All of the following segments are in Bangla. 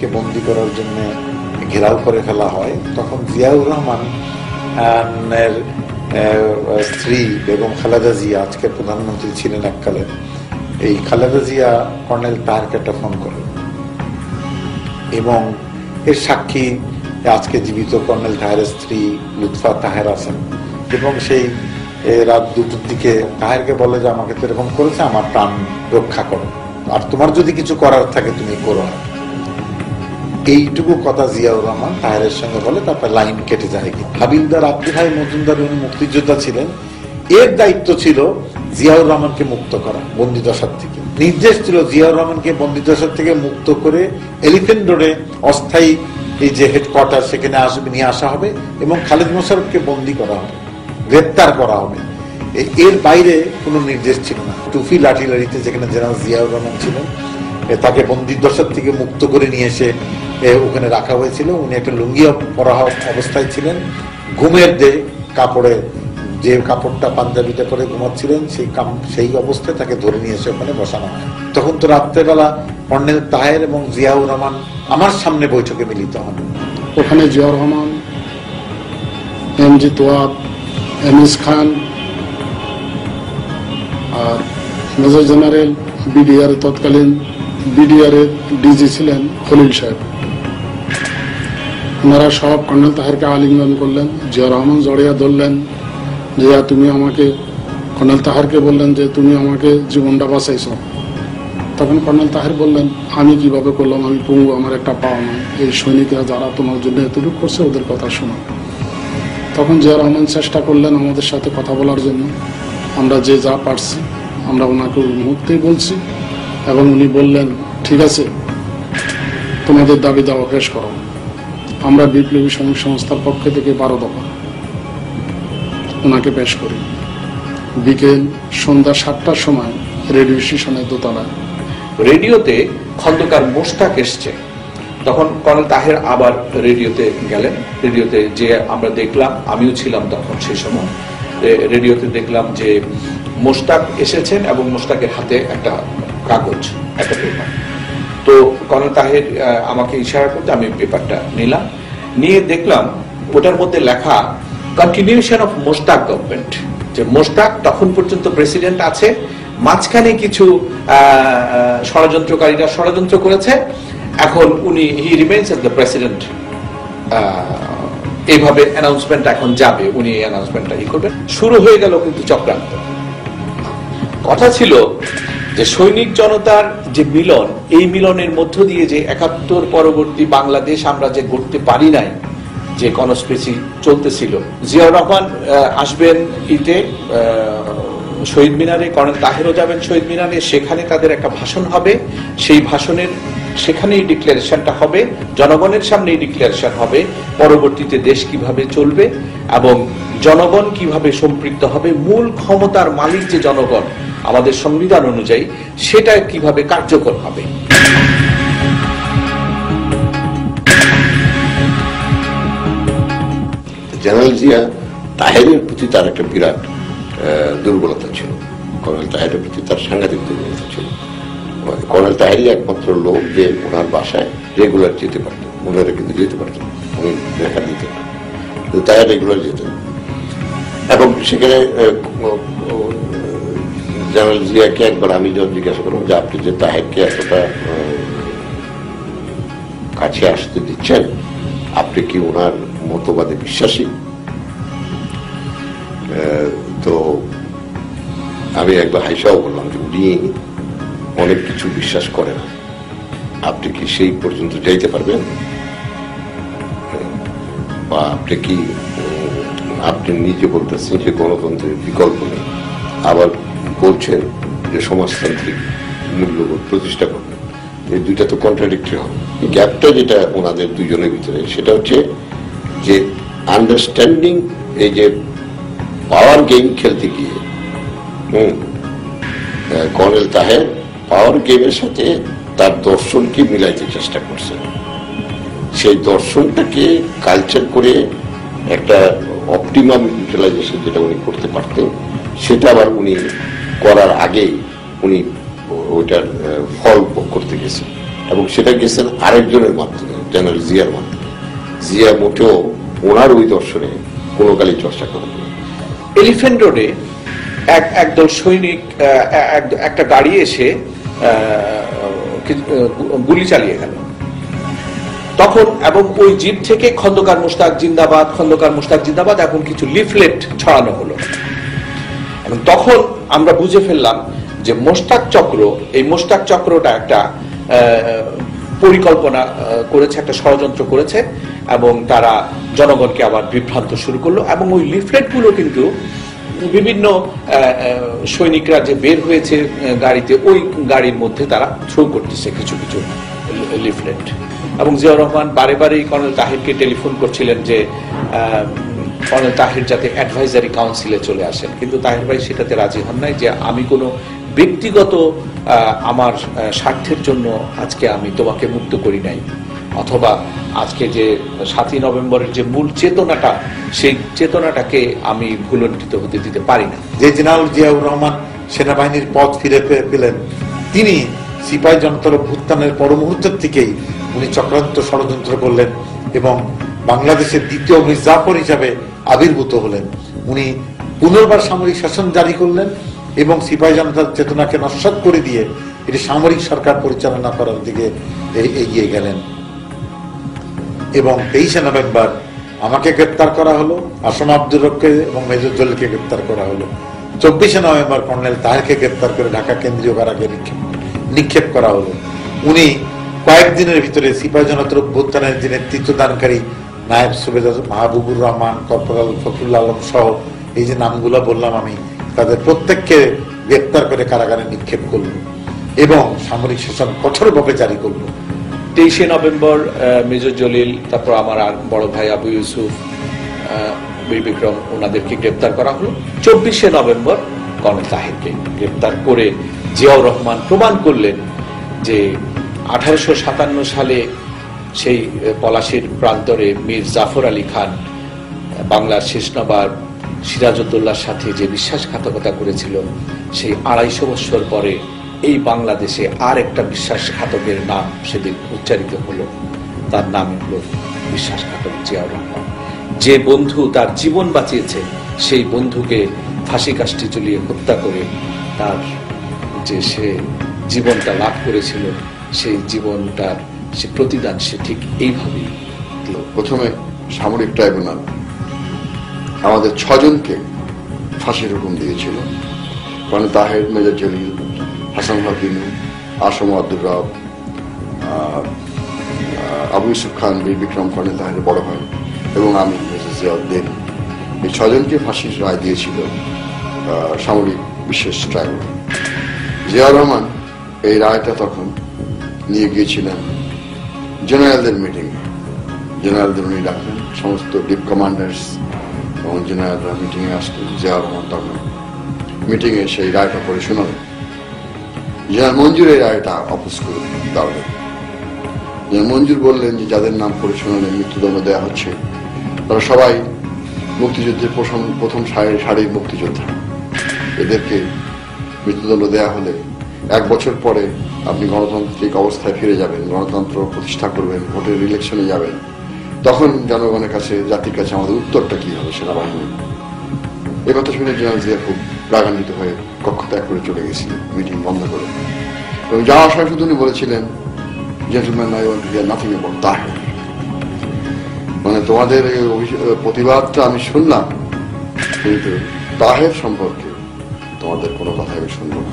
কে বন্দী করার জন্য ঘেরাও করে ফেলা হয়, তখন জিয়াউর রহমান এর স্ত্রী বেগম খালেদা জিয়া, আজকের প্রধানমন্ত্রী ছিলেন এককালে, এই খালেদা জিয়া কর্নেল তাহেরকে একটা ফোন করে এবং এর সাক্ষী আজকে জীবিত কর্নেল তাহেরের স্ত্রী লুৎফা তাহের আছেন এবং সেই রাত 2টোর দিকে তাহেরকে বলে যে আমাকে তো এরকম করেছে, আমার প্রাণ রক্ষা করো, আর তোমার যদি কিছু করার থাকে তুমি করো। এইটুকু কথা জিয়াউর রহমান তাহেরের সঙ্গে বলে, তারপর লাইন কেটে যায়। হাবিলদার আব্দুল হাই মজুমদার উনি মুক্তিযোদ্ধা ছিলেন, এর দায়িত্ব ছিল জিয়াউর রহমানকে মুক্ত করা বন্দিদশার থেকে। নির্দেশ ছিল জিয়াউর রহমানকে বন্দিদশার থেকে মুক্ত করে এলিফ্যান্ট রোডে অস্থায়ী এই যে হেডকোয়ার্টার সেখানে নিয়ে আসা হবে এবং খালেদ মোশাররফকে বন্দী করা হবে, গ্রেপ্তার করা হবে। এর বাইরে কোনো নির্দেশ ছিল না। টুফি লাঠিলারিতে যেখানে জেনারেল জিয়াউর রহমান ছিলেন, তাকে বন্দিদশার থেকে মুক্ত করে নিয়ে এসে ওখানে রাখা হয়েছিল। উনি একটা লুঙ্গি পরা অবস্থায় ছিলেন, ঘুমের কাপড়ে, যে কাপড়টা পাঞ্জাবিটা পরে ঘুমাচ্ছিলেন সেই অবস্থায় তাকে ধরে নিয়ে এসে ওখানে বসানো হয়। তখন তো রাত্রেবেলা কর্নেল তাহের এবং জিয়াউর রহমান আমার সামনে বৈঠকে মিলিত হন। ওখানে জিয়াউর রহমান, এমজি তোয়াব, এমএস খান আর মেজর জেনারেল বিডিআর তৎকালীন বিডিআর এর ডিজি ছিলেন খলিল সাহেব, ওনারা সব কর্নেল তাহেরকে আলিঙ্গন করলেন। জিয়া রহমান জড়িয়া ধরলেন যে তুমি আমাকে, কর্নেল তাহেরকে বললেন যে তুমি আমাকে জীবনটা বাঁচাইছ। তখন কর্নেল তাহের বললেন আমি কিভাবে করলাম, আমি পঙ্গু, আমার একটা পাওয়া নাই, এই সৈনিকরা যারা তোমার জন্য এতটুকু করছে ওদের কথা শোনো। তখন জিয়া রহমান চেষ্টা করলেন আমাদের সাথে কথা বলার জন্য, আমরা যে যা পারছি আমরা ওনাকে ওই মুহূর্তেই বলছি এবং উনি বললেন ঠিক আছে তোমাদের দাবি দাওয়া পেশ করো। আমরা বিপ্লবী শ্রমিক সংস্থার পক্ষ থেকে 12 দফা ওনাকে পেশ করি। বিকেল সন্ধ্যা 7টার সময় রেডিও স্টেশনের দোতলায় রেডিওতে খন্দকার মোশতাক এসছে। তখন কর্নেল তাহের আবার রেডিওতে গেলেন। রেডিওতে যে আমরা দেখলাম, আমিও ছিলাম তখন সেই সময়, রেডিওতে দেখলাম যে মোশতাক এসেছেন এবং মোশতাকের হাতে একটা কাগজ, একটা পেপার। তো কর্নেল তাহের আমাকে ইশারা করতে আমি পেপারটা নিলাম, নিয়ে দেখলাম ওটার মধ্যে লেখা কন্টিনিউশন অফ মোশতাক গভর্নমেন্ট, যে মোশতাক তখন পর্যন্ত প্রেসিডেন্ট আছে, মাঝখানে কিছু ষড়যন্ত্রকারীরা ষড়যন্ত্র করেছে, এখন উনি হি রিমেইনস এজ দ্য প্রেসিডেন্ট। এইভাবে অ্যানাউন্সমেন্ট এখন যাবে, উনি এই অ্যানাউন্সমেন্টটা করবেন। শুরু হয়ে গেল কিন্তু চক্রান্ত। কথা ছিল যে সৈনিক জনতার যে মিলন, এই মিলনের মধ্য দিয়ে যে 71 পরবর্তী বাংলাদেশ আমরা যে গড়তে পারি নাই, যে কনস্পিরেসি চলতেছিল। জিয়াউর রহমান আসবেন ইতে শহীদ মিনারে, কর্নেল তাহেরও যাবেন শহীদ মিনারে, সেখানে তাদের একটা ভাষণ হবে, সেই ভাষণের সেখানেই ডিক্লারেশনটা হবে, জনগণের সামনেই ডিক্লারেশন হবে পরবর্তীতে দেশ কিভাবে চলবে এবং জনগণ কিভাবে সম্পৃক্ত হবে, মূল ক্ষমতার মালিক যে জনগণ আমাদের সংবিধান অনুযায়ী, সেটা কিভাবে কার্যকর হবে। জেনারেল জিয়া তাহেরের প্রতি তার একটা বিরাট দুর্বলতা ছিল, কর্নেল তাহেরের প্রতি তার সাংঘাতিক দুর্বলতা ছিল। কর্নেল তাহেরই একমাত্র লোক যে ওনার বাসায় রেগুলার যেতে পারতেন, ওনারা কিন্তু যেতে পারতেন, উনি দেখা দিতেন, কিন্তু তাহের রেগুলার যেতেন। এবং সেখানে জেনারেল জিয়াকে একবার আমি যখন জিজ্ঞাসা করলাম যে আপনি যে তাহেরকে এতটা কাছে আসতে দিচ্ছেন, আপনি কি ওনার মতবাদে বিশ্বাসী? তো আমি একবার হাইসাও বললাম যে উনি অনেক কিছু বিশ্বাস করে না, আপনি কি সেই পর্যন্ত যাইতে পারবেন? বা আপনি নিজে বলতেছেন যে গণতন্ত্রের বিকল্প নেই, আবার বলছেন যে সমাজতান্ত্রিক মূল্যবোধ প্রতিষ্ঠা করবেন, এই দুইটা তো কন্ট্রাডিক্টরি হবে। গ্যাপটা যেটা ওনাদের দুজনের ভিতরে, সেটা হচ্ছে যে আন্ডারস্ট্যান্ডিং, এই যে পাওয়ার গেম খেলতে গিয়ে কর্নেল তাহের পাওয়ার গেমের সাথে তার দর্শনকে মিলাইতে চেষ্টা করছেন। সেই দর্শনটাকে কালচার করে একটা অপটিমাম ইউটিলাইজেশন যেটা উনি করতে পারতেন, সেটা আবার উনি করার আগেই উনি ওইটার ফল ভোগ করতে গেছেন। এবং সেটা গেছেন আরেকজনের মাধ্যমে, জেনারেল জিয়ার মাধ্যমে। জিয়া মোটেও ওনার ওই দর্শনে কোনো কালই চর্চা করেন। এলিফ্যান্ট রোডে একদল সৈনিক একটা গাড়ি এসে গুলি চালিয়ে গেল তখন, এবং ওই জিপ থেকে খন্দকার মুশতাক জিন্দাবাদ, খন্দকার মুশতাক জিন্দাবাদ এখন কিছু লিফলেট ছড়ানো হলো। এবং তখন আমরা বুঝে ফেললাম যে মোশতাক চক্র, এই মোশতাক চক্রটা একটা পরিকল্পনা করেছে, একটা ষড়যন্ত্র করেছে, এবং তারা জনগণকে আবার বিভ্রান্ত শুরু করলো। এবং ওই লিফলেটগুলো কিন্তু বিভিন্ন সৈনিকরা যে বের হয়েছে গাড়িতে, ওই গাড়ির মধ্যে তারা থ্রো করতেছে কিছু কিছু লিফলেট। এবং জিয়াউর রহমান বারে বারেই কর্নেল তাহিরকে টেলিফোন করছিলেন যে কর্নেল তাহির যাতে অ্যাডভাইজারি কাউন্সিলে চলে আসেন, কিন্তু তাহির ভাই সেটাতে রাজি হন নাই, যে আমি কোনো ব্যক্তিগত আমার স্বার্থের জন্য আজকে আমি তোমাকে মুক্ত করি নাই, অথবা আজকে যে 7ই নভেম্বরের যে মূল চেতনাটা, সেই চেতনাটাকে আমি ভুলণ্ঠিত হতে দিতে পারি না। যে জেনারেল জিয়াউর রহমান সেনাবাহিনীর পদ ফিরে পেলেন, তিনি সিপাহী জনতার অভ্যুত্থানের পর মুহূর্তের থেকেই উনি চক্রান্ত ষড়যন্ত্র করলেন এবং বাংলাদেশের দ্বিতীয় মীর জাফর হিসাবে আবির্ভূত হলেন। উনি পুনর্বার সামরিক শাসন জারি করলেন এবং সিপাহী জনতার চেতনাকে নস্যাৎ করে দিয়ে এটি সামরিক সরকার পরিচালনা করার দিকে এগিয়ে গেলেন। এবং 23শে নভেম্বর আমাকে গ্রেপ্তার করা হলো, আসম আব্দুর রবকে এবং মেজর জলিলকে গ্রেপ্তার করা হলো। 24শে নভেম্বর কর্নেল তাহেরকে গ্রেপ্তার করে ঢাকা কেন্দ্রীয় কারাগারে নিক্ষেপ করা হলো। উনি কয়েকদিনের ভিতরে সিপাহী জনতার অভ্যুত্থানের যে নেতৃত্ব দানকারী নায়েব সুবেদার মাহবুবুর রহমান, কর্পোরাল ফখরুল আলম সহ এই যে নামগুলো বললাম আমি, তাদের প্রত্যেককে গ্রেপ্তার করে কারাগারে নিক্ষেপ করলো এবং সামরিক শাসন কঠোরভাবে জারি করলো। 23শে নভেম্বর মেজর জলিল, তারপর আমার আর বড় ভাই আবু ইউসুফ, বীর বিক্রম, ওনাদেরকে গ্রেপ্তার করা হলো। 24শে নভেম্বর কর্নেল তাহিরকে গ্রেপ্তার করে জিয়াউর রহমান প্রমাণ করলেন যে 1857 সালে সেই পলাশীর প্রান্তরে মীর জাফর আলী খান বাংলার শেষ নবাব সিরাজউদ্দৌলার সাথে যে বিশ্বাসঘাতকতা করেছিল, সেই 250 বছর পরে এই বাংলাদেশে আর একটা বিশ্বাসঘাতকের নাম সেদিন উচ্চারিত হলো। তার নাম হলো বিশ্বাসঘাতক জিয়াউর রহমান। যে বন্ধু তার জীবন বাঁচিয়েছে, সেই বন্ধুকে ফাঁসি কাষ্ঠে ঝুলিয়ে হত্যা করে তার যে সে জীবনটা লাভ করেছিল, সেই জীবনটার সে প্রতিদান সে ঠিক এইভাবেই দিল। প্রথমে সামরিক ট্রাইব্যুনাল আমাদের 6 জনকে ফাঁসির হুকুম দিয়েছিল। কর্নেল তাহের, মেজর জলিল, হাসান হাকিম, আসম আব্দুর রব, আবু ইউসুফ খান, বীর বিক্রম, কর্নেল তাহের বড় ভাই, এবং আমি মেজর জিয়াউদ্দিন, এই 6 জনকে ফাঁসির রায় দিয়েছিল সামরিক বিশেষ ট্রাইব্যুনাল। জিয়াউর রহমান এই রায়টা তখন নিয়ে গিয়েছিলেন জেনারেলদের মিটিংয়ে। জেনারেলদের উনি ডাকলেন, সমস্ত ডিপ কমান্ডার্স এবং জেনারেলরা মিটিংয়ে আসলেন। জিয়াউর রহমান তখন মিটিংয়ে সেই রায়টা পড়ে শোনালেন। জেনারেল মঞ্জুর এই রায়টা অপোজ করে দাঁড়ালেন। জেনারেল মঞ্জুর বললেন যে যাদের নাম পড়ে শোনালেন মৃত্যুদণ্ড দেওয়া হচ্ছে, তারা সবাই মুক্তিযুদ্ধের প্রথম সারির মুক্তিযোদ্ধা। এদেরকে মৃত্যুদণ্ড দেওয়া হলে 1 বছর পরে আপনি গণতান্ত্রিক অবস্থায় ফিরে যাবেন, গণতন্ত্র প্রতিষ্ঠা করবেন, ভোটের ইলেকশনে যাবেন, তখন জনগণের কাছে, জাতির কাছে আমাদের উত্তরটা কি হবে সেনাবাহিনী। এ কথা শুনে জেনারেল জিয়া খুব রাগান্বিত হয়ে কক্ষ ত্যাগ করে চলে গেছিলেন, মিটিং বন্ধ করে। এবং যাওয়ার সময় শুধু উনি বলেছিলেন, gentleman, I want to here nothing about Taher. মানে তোমাদের এই প্রতিবাদটা আমি শুনলাম, কিন্তু তাহের সম্পর্কে তোমাদের কোনো কথা আমি শুনবো না।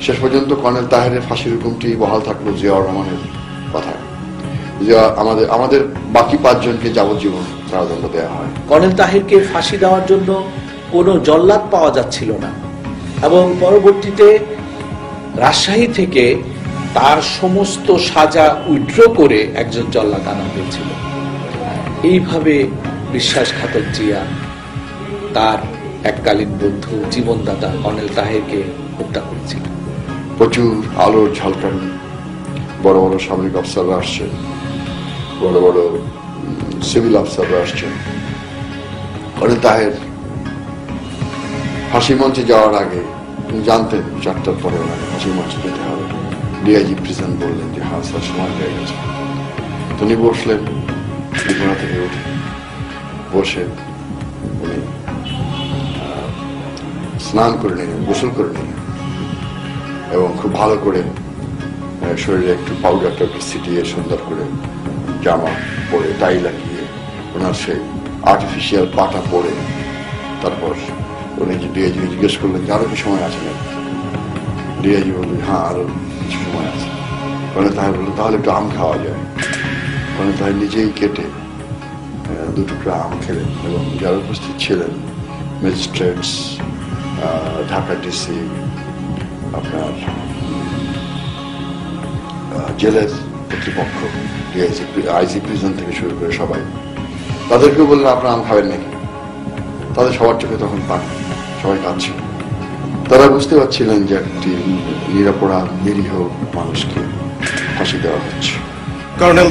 শেষ পর্যন্ত কর্নেল তাহেরের ফাঁসির হুকুমটি বহাল থাকলো জিয়াউর রহমানের কথায়। আমাদের বাকি 5 জনকে যাবজ্জীবন কারাদণ্ড দেওয়া হয়। কর্নেল তাহিরকে ফাঁসি দেওয়ার জন্য কোনো জল্লাদ পাওয়া যাচ্ছিল না, এবং পরবর্তীতে রাজশাহী থেকে তার সমস্ত সাজা উইথড্র করে একজন জল্লাদ আনা হয়েছিল। এইভাবে বিশ্বাসঘাতক জিয়া তার এককালীন বন্ধু, জীবনদাতা কর্নেল তাহেরকে হত্যা করেছিল। প্রচুর আলোর ঝলকানি, বড় বড় সামরিক অফিসাররা আসছেন, বড় বড় সিভিল অফিসাররা আসছেন। কর্নেল তাহের ফাঁসি মঞ্চে যাওয়ার আগে জানতেন 4টার পরে ওনাকে ফাঁসি মঞ্চে যেতে হবে। ডিআইজি প্রিজন বললেন যে হ্যাঁ স্যার সময় হয়ে গেছে। তিনি বসলেন, বিছানা থেকে উঠে বসে উনি স্নান করে নিলেন, গোসল করে নিলেন এবং খুব ভালো করে শরীরে একটু পাউডার টাউডার ছিটিয়ে সুন্দর করে জামা পরে টাই লাগিয়ে ওনার সেই আর্টিফিশিয়াল পাটা পরে তারপর উনি ডিআইজি জিজ্ঞেস করলেন যে আরো কি সময় আছে না? ডিআইজি বললেন হ্যাঁ আরো কিছু সময় আছে। কর্নেল তাহের বললেন তাহলে একটু আম খাওয়া যায়। কর্নেল তাহের নিজেই কেটে 2 টুকরা আম খেলেন এবং যারা উপস্থিত ছিলেন ম্যাজিস্ট্রেটস, ঢাকা ডিসি, আপনার জেলের কর্তৃপক্ষ, আইজি প্রিজন থেকে শুরু করে সবাই, তাদেরকেও বললেন আপনারা আম খাবেন নাকি? তাদের সবার চোখে তখন পান, সবাই কাঁদছিল। তারা বুঝতে পারছিলেন যে একটি নিরপরাধ নিরীহ মানুষকে ফাঁসি দেওয়া হচ্ছে। কর্নেল